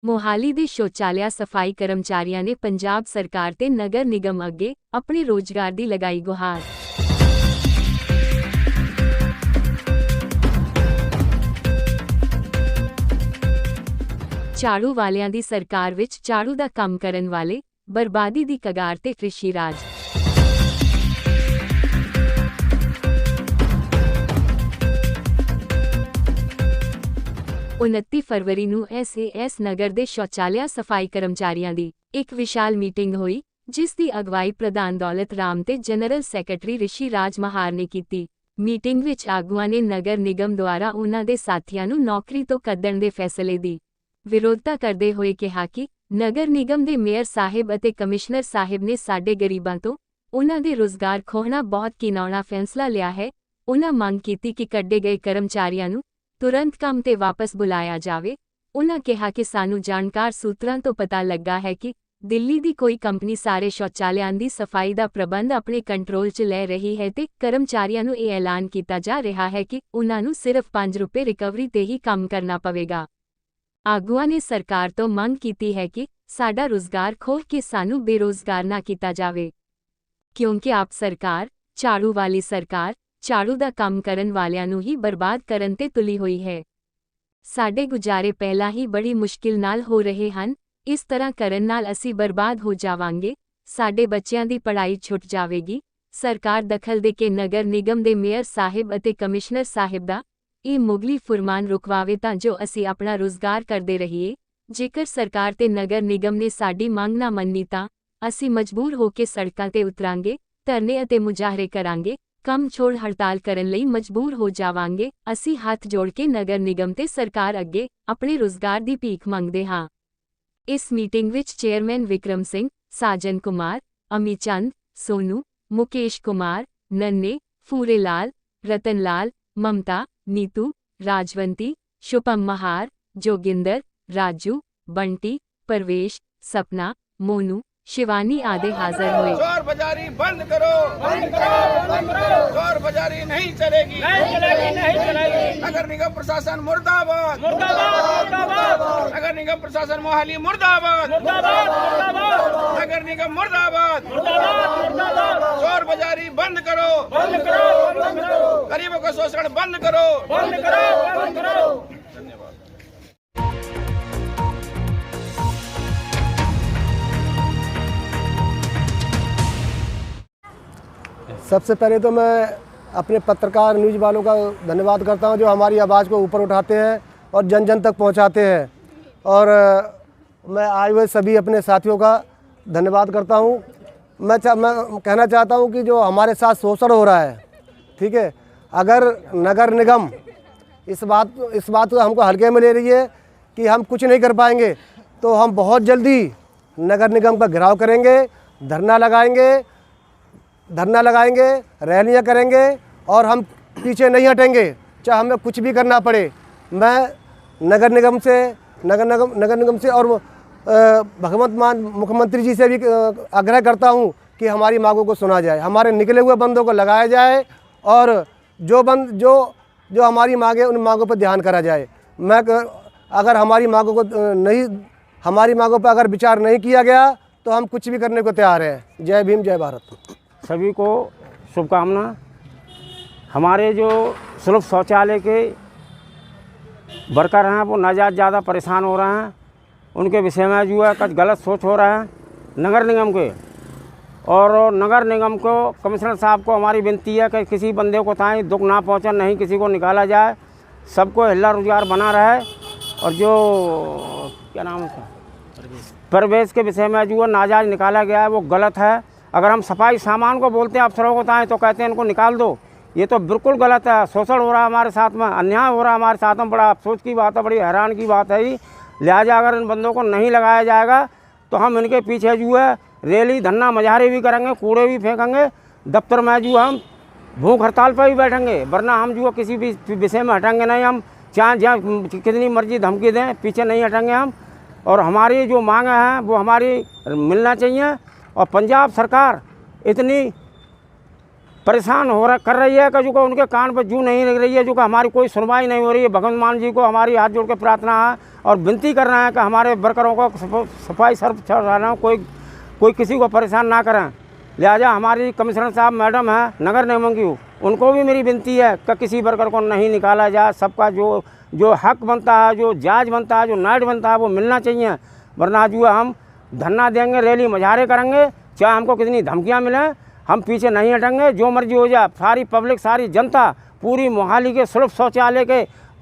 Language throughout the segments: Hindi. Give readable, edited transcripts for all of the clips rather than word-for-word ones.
मोहाली ਦੇ शौचालय सफाई कर्मचारियों ने पंजाब सरकार ते नगर निगम अगे अपने रोजगार दी लगाई गुहार। झाड़ू वालियां दी सरकार विच झाड़ू दा काम करन वाले बर्बादी दी कगार ते कृषि राज। 29 फरवरी ਨੂੰ SAS ਨਗਰ ਦੇ शौचालय सफाई कर्मचारियों ਦੀ ਇੱਕ ਵਿਸ਼ਾਲ ਮੀਟਿੰਗ ਹੋਈ, ਜਿਸ ਦੀ ਅਗਵਾਈ ਪ੍ਰਧਾਨ ਦੌਲਤ ਰਾਮ ਤੇ ਜਨਰਲ ਸੈਕਟਰੀ ਰਿਸ਼ੀ ਰਾਜ ਮਹਾਰ ਨੇ ਕੀਤੀ। ਮੀਟਿੰਗ ਵਿੱਚ ਆਗੂਆਂ ਨੇ ਨਗਰ ਨਿਗਮ ਦੁਆਰਾ ਉਨ੍ਹਾਂ ਦੇ ਸਾਥੀਆਂ ਨੂੰ ਨੌਕਰੀ ਤੋਂ ਕੱਢਣ ਦੇ ਫੈਸਲੇ ਦੀ ਵਿਰੋਧਤਾ ਕਰਦੇ ਹੋਏ ਕਿਹਾ ਕਿ ਨਗਰ ਨਿਗਮ ਦੇ ਮੇਅਰ ਸਾਹਿਬ ਅਤੇ ਕਮਿਸ਼ਨਰ ਸਾਹਿਬ ਨੇ ਸਾਡੇ ਗਰੀਬਾਂ ਤੋਂ ਉਨ੍ਹਾਂ ਦੇ ਰੁਜ਼ਗਾਰ ਖੋਹਣਾ ਬਹੁਤ ਘਿਨਾਉਣਾ ਫੈਸਲਾ ਲਿਆ ਹੈ। ਉਨ੍ਹਾਂ ਮੰਗ ਕੀਤੀ ਕਿ ਕੱਢੇ ਗਏ ਕਰਮਚਾਰੀਆਂ ਨੂੰ तुरंत काम ते वापस बुलाया जावे। उन्हां कहा कि सानू जानकार सूत्रां तो पता लगा है कि दिल्ली दी कोई कंपनी सारे शौचालयां दी सफाई दा प्रबंध अपने कंट्रोल च ले रही है ते कर्मचारियां नू यह ऐलान किया जा रहा है कि उन्हां नू सिर्फ 5 रुपए रिकवरी ते ही काम करना पवेगा। आगुआं ने सरकार तो मंग कीती है कि साडा रोजगार खोह के सानू बेरोजगार ना किया जावे, क्योंकि आप सरकार झाड़ू वाली सरकार झाड़ू दा काम करन वालियां नू ही बर्बाद करन ते तुली हुई है। साडे गुजारे पहला ही बड़ी मुश्किल नाल हो रहे हन, इस तरह करन नाल असी बर्बाद हो जावांगे, साडे बच्चियां दी पढ़ाई छुट जावेगी। सरकार दखल दे के नगर निगम दे मेयर साहिब अते कमिश्नर साहिब दा इह मुगली फुरमान रुकवावे तां जो असी अपना रोजगार करदे रहीए। जेकर सरकार ते नगर निगम ने साडी मंग ना मन्नी तां असी मजबूर हो के सड़कां ते उतरांगे, धरने अते मुजाहरे करांगे, कम छोड़ हड़ताल करन लई मजबूर हो जावांगे। असी हाथ जोड़ के नगर निगम ते सरकार अगे अपने रोजगार दी भीख मंगदे हां। इस मीटिंग विच चेयरमैन विक्रम सिंह, साजन कुमार, अमी चंद, सोनू, मुकेश कुमार, नन्ने, फूरे लाल, रतन लाल, ममता, नीतू, राजवंती, शुभम महार, जोगिंदर, राजू, बंटी, परवेश, सपना, मोनू, शिवानी आदि हाजिर हुए। चोर बाजारी बंद करो, बंद करो, बंद करो। चोर बाजारी नहीं चलेगी, नहीं चलेगी, नहीं चलेगी। नगर निगम प्रशासन मुर्दाबाद, मुर्दाबाद, मुर्दाबाद। नगर निगम प्रशासन मोहाली मुर्दाबाद, मुर्दाबाद, मुर्दाबाद। नगर निगम मुर्दाबाद, मुर्दाबाद, मुर्दाबाद। चोर बाजारी बंद करो, बंद करो, बंद करो। गरीबों का शोषण बंद करो, बंद करो, बंद करो। सबसे पहले तो मैं अपने पत्रकार न्यूज़ वालों का धन्यवाद करता हूं, जो हमारी आवाज़ को ऊपर उठाते हैं और जन जन तक पहुंचाते हैं। और मैं आए हुए सभी अपने साथियों का धन्यवाद करता हूं। मैं कहना चाहता हूं कि जो हमारे साथ शोषण हो रहा है, ठीक है, अगर नगर निगम इस बात को हमको हल्के में ले रही है कि हम कुछ नहीं कर पाएंगे, तो हम बहुत जल्दी नगर निगम का घेराव करेंगे, धरना लगाएंगे, रैलियां करेंगे और हम पीछे नहीं हटेंगे, चाहे हमें कुछ भी करना पड़े। मैं नगर निगम से और भगवंत मान मुख्यमंत्री जी से भी आग्रह करता हूं कि हमारी मांगों को सुना जाए, हमारे निकले हुए बंदों को लगाया जाए और जो हमारी मांगे उन मांगों पर ध्यान करा जाए। अगर हमारी मांगों पर अगर विचार नहीं किया गया तो हम कुछ भी करने को तैयार हैं। जय भीम, जय भारत। सभी को शुभकामना। हमारे जो सुलभ शौचालय के वर्कर हैं वो नाजायज़ ज़्यादा परेशान हो रहे हैं, उनके विषय में जो है कुछ गलत सोच हो रहा है नगर निगम के। और नगर निगम को कमिश्नर साहब को हमारी विनती है कि किसी बंदे को ताई दुख ना पहुँचे, नहीं किसी को निकाला जाए, सबको हिला रोजगार बना रहे। और जो क्या नाम है परवेश के विषय में जो नाजायज़ निकाला गया है वो गलत है। अगर हम सफाई सामान को बोलते हैं अफसरों को ताएँ तो कहते हैं इनको निकाल दो, ये तो बिल्कुल गलत है। शोषण हो रहा है हमारे साथ में, अन्याय हो रहा है हमारे साथ में, बड़ा अफसोस की बात है, बड़ी हैरान की बात है ही। लिहाजा अगर इन बंदों को नहीं लगाया जाएगा तो हम इनके पीछे जो है रैली धरना मुजाहरे भी करेंगे, कूड़े भी फेंकेंगे, दफ्तर में जो हम भूख हड़ताल पर भी बैठेंगे, वरना हम जो किसी भी विषय में हटेंगे नहीं। हम चाहे जहाँ कितनी मर्जी धमकी दें, पीछे नहीं हटेंगे हम। और हमारी जो मांग हैं वो हमारी मिलना चाहिए। और पंजाब सरकार इतनी परेशान कर रही है कि जो को उनके कान पर जू नहीं लग रही है, जो कि हमारी कोई सुनवाई नहीं हो रही है। भगवंत मान जी को हमारी हाथ जोड़ के प्रार्थना है और विनती कर रहे हैं कि हमारे वर्करों को सफाई सर्व चलाना, कोई किसी को परेशान ना करें। लिहाजा हमारी कमिश्नर साहब मैडम है नगर निगम की, उनको भी मेरी विनती है कि किसी वर्कर को नहीं निकाला जाए। सबका जो हक बनता है, जो जायज़ बनता है, जो नाइट बनता है, वो मिलना चाहिए। वरना जो हम धरना देंगे, रैली मुजाहरे करेंगे, चाहे हमको कितनी धमकियाँ मिलें, हम पीछे नहीं हटेंगे। जो मर्जी हो जाए, सारी पब्लिक, सारी जनता पूरी मोहाली के सुलभ शौचालय के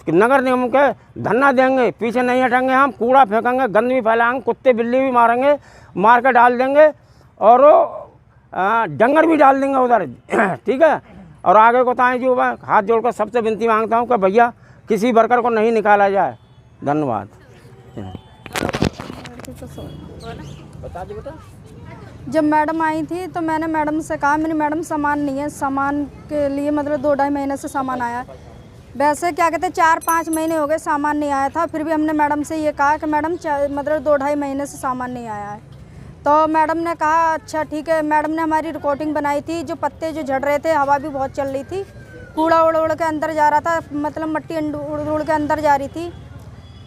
नगर निगम के धरना देंगे, पीछे नहीं हटेंगे। हम कूड़ा फेंकेंगे, गंद भी फैलाएंगे, कुत्ते बिल्ली भी मारेंगे, मार के डाल देंगे और डंगर भी डाल देंगे उधर। ठीक है। और आगे को ताएँ जो मैं हाथ जोड़कर सबसे विनती मांगता हूँ कि भैया किसी वर्कर को नहीं निकाला जाए। धन्यवाद। बता दो बेटा। जब मैडम आई थी तो मैंने मैडम से कहा, मेरी मैडम सामान नहीं है, सामान के लिए मतलब 2-2.5 महीने से सामान आया। वैसे क्या कहते 4-5 महीने हो गए सामान नहीं आया था, फिर भी हमने मैडम से ये कहा कि मैडम मतलब 2-2.5 महीने से सामान नहीं आया है। तो मैडम ने कहा अच्छा ठीक है। मैडम ने हमारी रिकॉर्डिंग बनाई थी, जो पत्ते जो झड़ रहे थे, हवा भी बहुत चल रही थी, कूड़ा उड़ उड़ के अंदर जा रहा था, मतलब मट्टी उड़ उड़ के अंदर जा रही थी।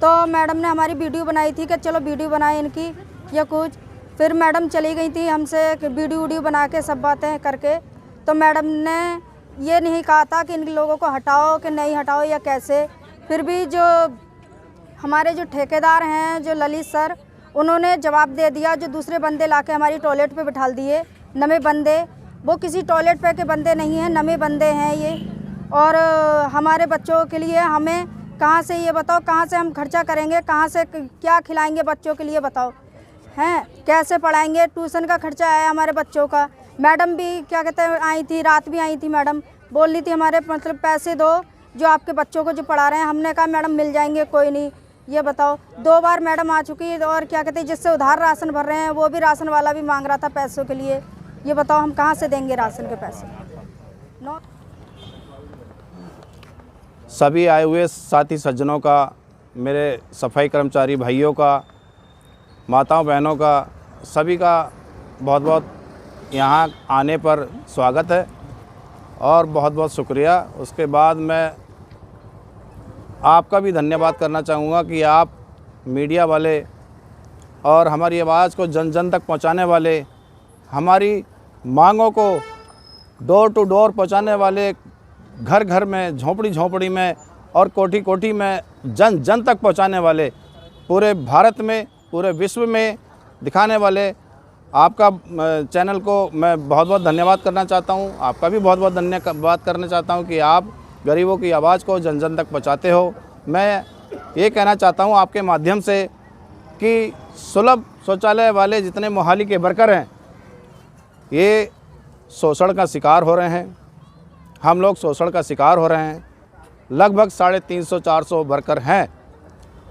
तो मैडम ने हमारी वीडियो बनाई थी कि चलो वीडियो बनाए इनकी या कुछ। फिर मैडम चली गई थी हमसे वीडियो बना के सब बातें करके। तो मैडम ने ये नहीं कहा था कि इन लोगों को हटाओ कि नहीं हटाओ या कैसे। फिर भी जो हमारे जो ठेकेदार हैं, जो ललित सर, उन्होंने जवाब दे दिया। जो दूसरे बंदे लाके हमारी टॉयलेट पे बिठाल दिए, नए बंदे, वो किसी टॉयलेट पे के बंदे नहीं हैं, नए बंदे हैं ये। और हमारे बच्चों के लिए हमें कहाँ से, ये बताओ कहाँ से हम खर्चा करेंगे, कहाँ से क्या खिलाएंगे बच्चों के लिए, बताओ हैं कैसे पढ़ाएंगे। ट्यूशन का खर्चा है हमारे बच्चों का। मैडम भी क्या कहते हैं आई थी, रात भी आई थी मैडम, बोल रही थी हमारे मतलब पैसे दो जो आपके बच्चों को जो पढ़ा रहे हैं। हमने कहा मैडम मिल जाएंगे, कोई नहीं। ये बताओ 2 बार मैडम आ चुकी है और क्या कहते हैं जिससे उधार राशन भर रहे हैं, वो भी राशन वाला भी मांग रहा था पैसों के लिए। ये बताओ हम कहाँ से देंगे राशन के पैसे। सभी आए हुए साथी सज्जनों का, मेरे सफाई कर्मचारी भाइयों का, माताओं बहनों का, सभी का बहुत बहुत यहाँ आने पर स्वागत है और बहुत बहुत शुक्रिया। उसके बाद मैं आपका भी धन्यवाद करना चाहूँगा कि आप मीडिया वाले और हमारी आवाज़ को जन जन तक पहुँचाने वाले, हमारी मांगों को डोर टू डोर पहुँचाने वाले, घर घर में, झोंपड़ी झोंपड़ी में और कोठी कोठी में जन जन तक पहुँचाने वाले, पूरे भारत में, पूरे विश्व में दिखाने वाले आपका चैनल को मैं बहुत बहुत धन्यवाद करना चाहता हूँ। आपका भी बहुत बहुत धन्यवाद करना चाहता हूँ कि आप गरीबों की आवाज़ को जन जन तक पहुँचाते हो। मैं ये कहना चाहता हूँ आपके माध्यम से कि सुलभ शौचालय वाले जितने मोहाली के वर्कर हैं, ये शोषण का शिकार हो रहे हैं। हम लोग शोषण का शिकार हो रहे हैं। लगभग 350-400 वर्कर हैं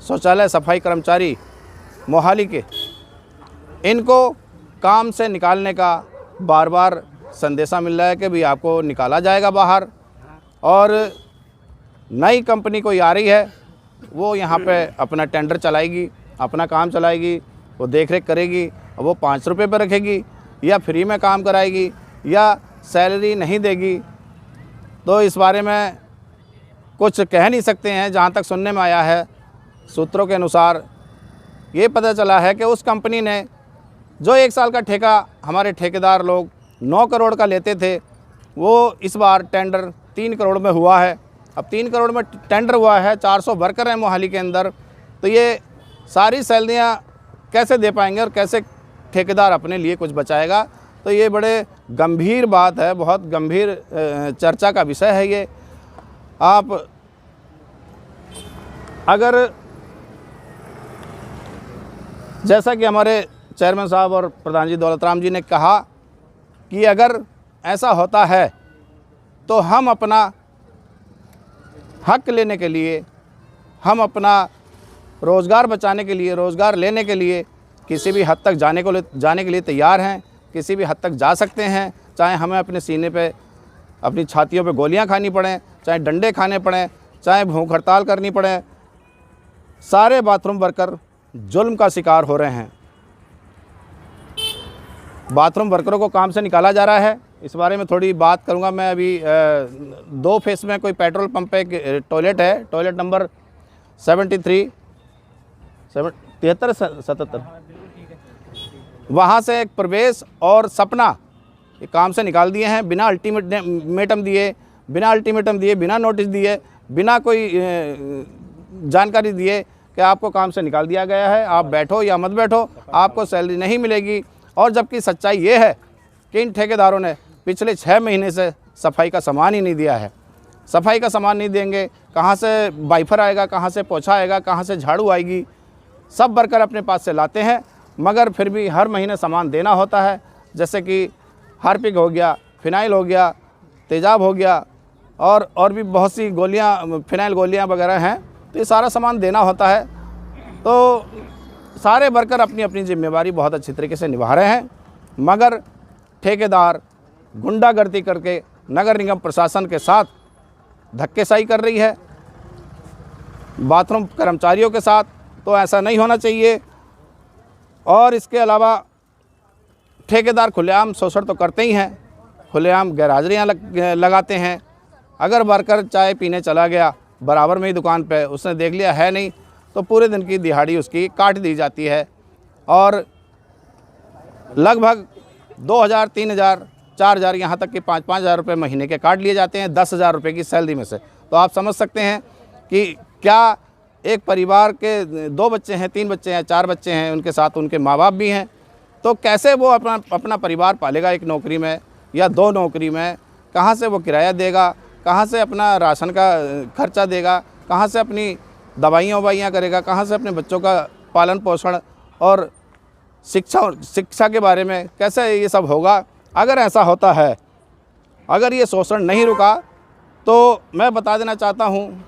शौचालय सफाई कर्मचारी मोहाली के। इनको काम से निकालने का बार बार संदेशा मिल रहा है कि भाई आपको निकाला जाएगा बाहर, और नई कंपनी कोई आ रही है, वो यहाँ पे अपना टेंडर चलाएगी, अपना काम चलाएगी, वो देख रेख करेगी, वो 5 रुपये पर रखेगी या फ्री में काम कराएगी या सैलरी नहीं देगी। तो इस बारे में कुछ कह नहीं सकते हैं। जहाँ तक सुनने में आया है, सूत्रों के अनुसार ये पता चला है कि उस कंपनी ने जो 1 साल का ठेका हमारे ठेकेदार लोग 9 करोड़ का लेते थे, वो इस बार टेंडर 3 करोड़ में हुआ है। अब 3 करोड़ में टेंडर हुआ है, 400 वर्कर हैं मोहाली के अंदर, तो ये सारी सैलरियाँ कैसे दे पाएंगे और कैसे ठेकेदार अपने लिए कुछ बचाएगा। तो ये बड़े गंभीर बात है, बहुत गंभीर चर्चा का विषय है ये। आप अगर जैसा कि हमारे चेयरमैन साहब और प्रधान जी दौलत राम जी ने कहा कि अगर ऐसा होता है तो हम अपना हक लेने के लिए, हम अपना रोज़गार बचाने के लिए, रोज़गार लेने के लिए किसी भी हद तक जाने के लिए तैयार हैं। किसी भी हद तक जा सकते हैं, चाहे हमें अपने सीने पे, अपनी छातियों पे गोलियां खानी पड़ें, चाहे डंडे खाने पड़ें, चाहे भूख हड़ताल करनी पड़े। सारे बाथरूम वर्कर जुल्म का शिकार हो रहे हैं। बाथरूम वर्करों को काम से निकाला जा रहा है, इस बारे में थोड़ी बात करूंगा मैं। अभी 2 फेस में कोई पेट्रोल पंप पे एक टॉयलेट है, टॉयलेट नंबर 73 77 वहाँ से एक प्रवेश और सपना ये काम से निकाल दिए हैं, बिना अल्टीमेटम दिए, बिना नोटिस दिए, बिना कोई जानकारी दिए कि आपको काम से निकाल दिया गया है, आप बैठो या मत बैठो, आपको सैलरी नहीं मिलेगी। और जबकि सच्चाई ये है कि इन ठेकेदारों ने पिछले 6 महीने से सफाई का सामान ही नहीं दिया है। सफाई का सामान नहीं देंगे, कहाँ से वाइफर आएगा, कहाँ से पोछा आएगा, कहाँ से झाड़ू आएगी, सब वर्कर अपने पास से लाते हैं, मगर फिर भी हर महीने सामान देना होता है। जैसे कि हार्पिक हो गया, फिनाइल हो गया, तेजाब हो गया और भी बहुत सी गोलियां, फिनाइल गोलियां वगैरह हैं, तो ये सारा सामान देना होता है। तो सारे वर्कर अपनी अपनी जिम्मेवारी बहुत अच्छी तरीके से निभा रहे हैं, मगर ठेकेदार गुंडागर्दी करके नगर निगम प्रशासन के साथ धक्केशाही कर रही है, बाथरूम कर्मचारियों के साथ। तो ऐसा नहीं होना चाहिए। और इसके अलावा ठेकेदार खुलेआम शोषण तो करते ही हैं, खुलेआम गैरहाजिरियाँ लगाते हैं। अगर वर्कर चाय पीने चला गया बराबर में ही दुकान पे, उसने देख लिया है नहीं, तो पूरे दिन की दिहाड़ी उसकी काट दी जाती है और लगभग 2000, 3000, 4000, यहाँ तक कि 5-5 रुपये महीने के काट लिए जाते हैं 10,000 रुपये की सैलरी में से। तो आप समझ सकते हैं कि क्या एक परिवार के 2 बच्चे हैं, 3 बच्चे हैं, 4 बच्चे हैं, उनके साथ उनके माँ बाप भी हैं, तो कैसे वो अपना परिवार पालेगा एक नौकरी में या 2 नौकरी में? कहाँ से वो किराया देगा, कहाँ से अपना राशन का खर्चा देगा, कहाँ से अपनी दवाइयाँ करेगा, कहाँ से अपने बच्चों का पालन पोषण और शिक्षा के बारे में कैसे ये सब होगा? अगर ऐसा होता है, अगर ये शोषण नहीं रुका, तो मैं बता देना चाहता हूँ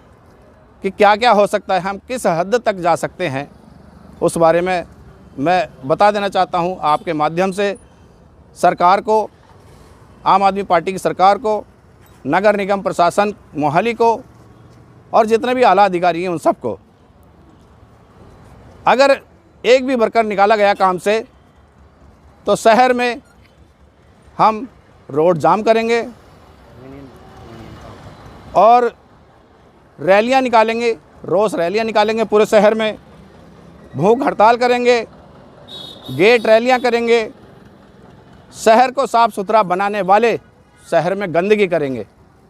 कि क्या क्या हो सकता है, हम किस हद तक जा सकते हैं, उस बारे में मैं बता देना चाहता हूँ आपके माध्यम से सरकार को, आम आदमी पार्टी की सरकार को, नगर निगम प्रशासन मोहाली को और जितने भी आला अधिकारी हैं उन सबको। अगर एक भी वर्कर निकाला गया काम से तो शहर में हम रोड जाम करेंगे और रैलियां निकालेंगे, रोष रैलियां निकालेंगे पूरे शहर में, भूख हड़ताल करेंगे, गेट रैलियां करेंगे, शहर को साफ़ सुथरा बनाने वाले शहर में गंदगी करेंगे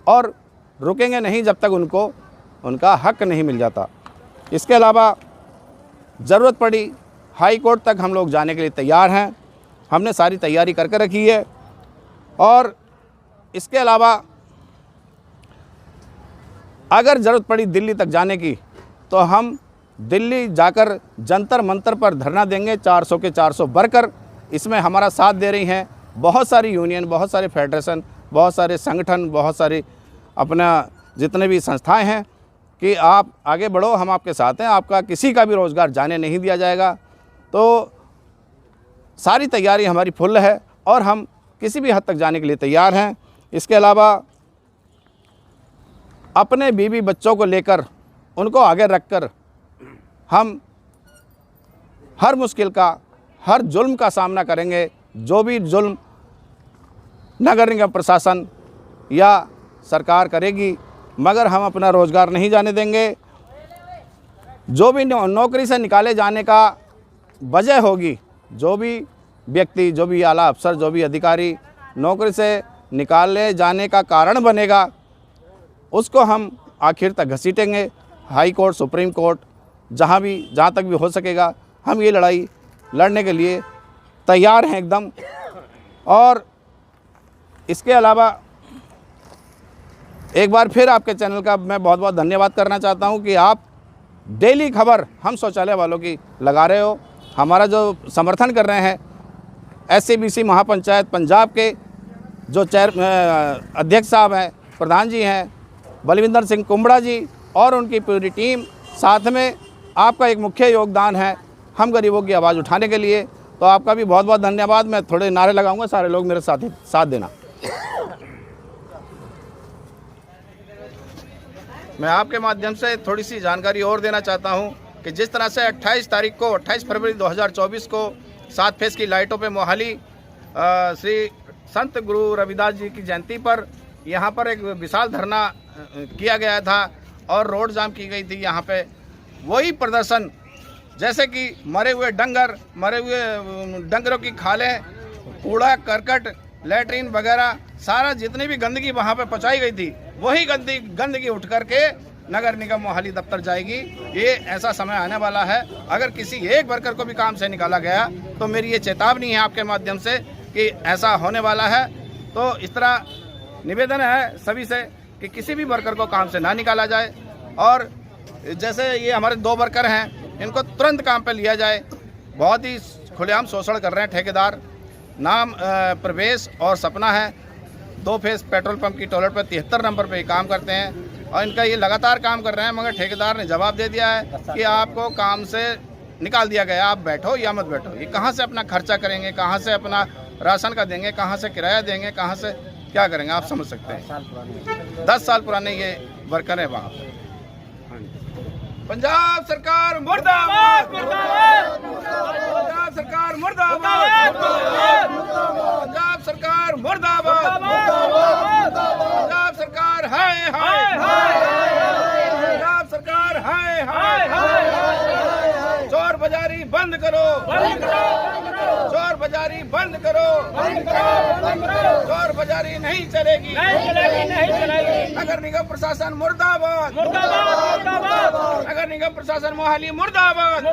और रुकेंगे नहीं जब तक उनको उनका हक नहीं मिल जाता। इसके अलावा ज़रूरत पड़ी हाई कोर्ट तक हम लोग जाने के लिए तैयार हैं, हमने सारी तैयारी करके रखी है। और इसके अलावा अगर ज़रूरत पड़ी दिल्ली तक जाने की तो हम दिल्ली जाकर जंतर मंतर पर धरना देंगे। 400 के 400 वर्कर इसमें हमारा साथ दे रही हैं, बहुत सारी यूनियन, बहुत सारे फेडरेशन, बहुत सारे संगठन, बहुत सारी अपना जितने भी संस्थाएं हैं कि आप आगे बढ़ो, हम आपके साथ हैं, आपका किसी का भी रोज़गार जाने नहीं दिया जाएगा। तो सारी तैयारी हमारी फुल है और हम किसी भी हद तक जाने के लिए तैयार हैं। इसके अलावा अपने बीवी बच्चों को लेकर, उनको आगे रखकर हम हर मुश्किल का, हर जुल्म का सामना करेंगे। जो भी जुल्म नगर निगम प्रशासन या सरकार करेगी, मगर हम अपना रोज़गार नहीं जाने देंगे। जो भी नौकरी से निकाले जाने का वजह होगी, जो भी व्यक्ति, जो भी आला अफसर, जो भी अधिकारी नौकरी से निकाले जाने का कारण बनेगा, उसको हम आखिर तक घसीटेंगे। हाई कोर्ट, सुप्रीम कोर्ट, जहाँ तक भी हो सकेगा हम ये लड़ाई लड़ने के लिए तैयार हैं एकदम। और इसके अलावा एक बार फिर आपके चैनल का मैं बहुत बहुत धन्यवाद करना चाहता हूं कि आप डेली खबर हम शौचालय वालों की लगा रहे हो, हमारा जो समर्थन कर रहे हैं। SCBC महापंचायत पंजाब के जो अध्यक्ष साहब हैं, प्रधान जी हैं, बलविंदर सिंह कुंबड़ा जी और उनकी पूरी टीम, साथ में आपका एक मुख्य योगदान है हम गरीबों की आवाज़ उठाने के लिए। तो आपका भी बहुत बहुत धन्यवाद। मैं थोड़े नारे लगाऊंगा, सारे लोग मेरे साथ देना। मैं आपके माध्यम से थोड़ी सी जानकारी और देना चाहता हूं कि जिस तरह से 28 फरवरी 2024 को 7 फेस की लाइटों पे मोहाली श्री संत गुरु रविदास जी की जयंती पर यहाँ पर एक विशाल धरना किया गया था और रोड जाम की गई थी। यहाँ पे वही प्रदर्शन, जैसे कि मरे हुए डंगरों की खालें, कूड़ा करकट, लैट्रीन वगैरह सारा जितनी भी गंदगी वहाँ पे पहुँचाई गई थी, वही गंदगी उठ करके नगर निगम मोहाली दफ्तर जाएगी। ये ऐसा समय आने वाला है, अगर किसी एक वर्कर को भी काम से निकाला गया तो मेरी ये चेतावनी है आपके माध्यम से कि ऐसा होने वाला है। तो इस तरह निवेदन है सभी से कि किसी भी वर्कर को काम से ना निकाला जाए, और जैसे ये हमारे 2 वर्कर हैं, इनको तुरंत काम पे लिया जाए। बहुत ही खुलेआम शोषण कर रहे हैं ठेकेदार। नाम प्रवेश और सपना है, 2 फेस पेट्रोल पंप की टॉयलेट पर 73 नंबर पे काम करते हैं और इनका ये लगातार काम कर रहे हैं, मगर ठेकेदार ने जवाब दे दिया है कि आपको काम से निकाल दिया गया, आप बैठो या मत बैठो। ये कहाँ से अपना खर्चा करेंगे, कहाँ से अपना राशन का देंगे, कहाँ से किराया देंगे, कहाँ से क्या करेंगे, आप समझ सकते हैं। 10 साल पुराने ये वर्कर है वहाँ पर। पंजाब सरकार मुर्दाबाद, पंजाब सरकार मुर्दाबाद, पंजाब सरकार मुर्दाबाद, पंजाब सरकार हाय हाय, पंजाब सरकार हाय हाय। चोर बाजारी बंद करो, चोर बाजारी बंद करो, चोर बाजारी नहीं चलेगी, नगर निगम प्रशासन मुर्दाबाद, नगर निगम प्रशासन मोहाली मुर्दाबाद,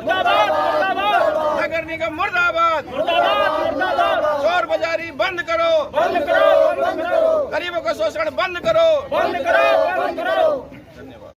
नगर निगम मुर्दाबाद, चोर बाजारी बंद करो, गरीबों का शोषण बंद करो। धन्यवाद।